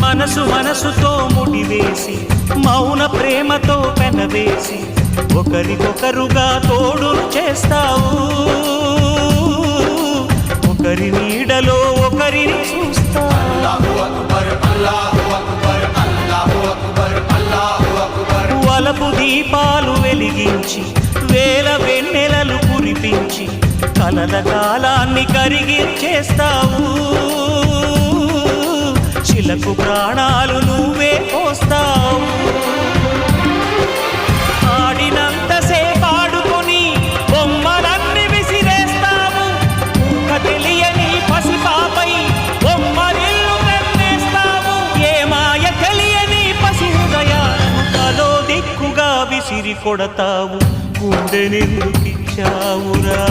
మనసు మనసుతో ముడివేసి మౌన ప్రేమతో పెనవేసి ఒకరికొకరుగా తోడును చేస్తావు. ఒకరి నీడలో ఒకరిని చూస్తావు. వలపు దీపాలు వెలిగించి వేల వెన్నెలలు కురిపించి కలల కాలాన్ని కరిగించేస్తావు. శిలకు ప్రాణాలు నువ్వే పోస్తావు. ఆడినంతసేపు ఆడుకొని బొమ్మలన్నీ విసిరేస్తావు. ఊహ తెలియని పసిపాపై బొమ్మరిల్లు వెన్నేస్తావు. ఏ మాయ తెలియని పసి హృదయాలను తలో దిక్కుగా విసిరి కొడతావు. గుండెనెందుకిచ్చావురా?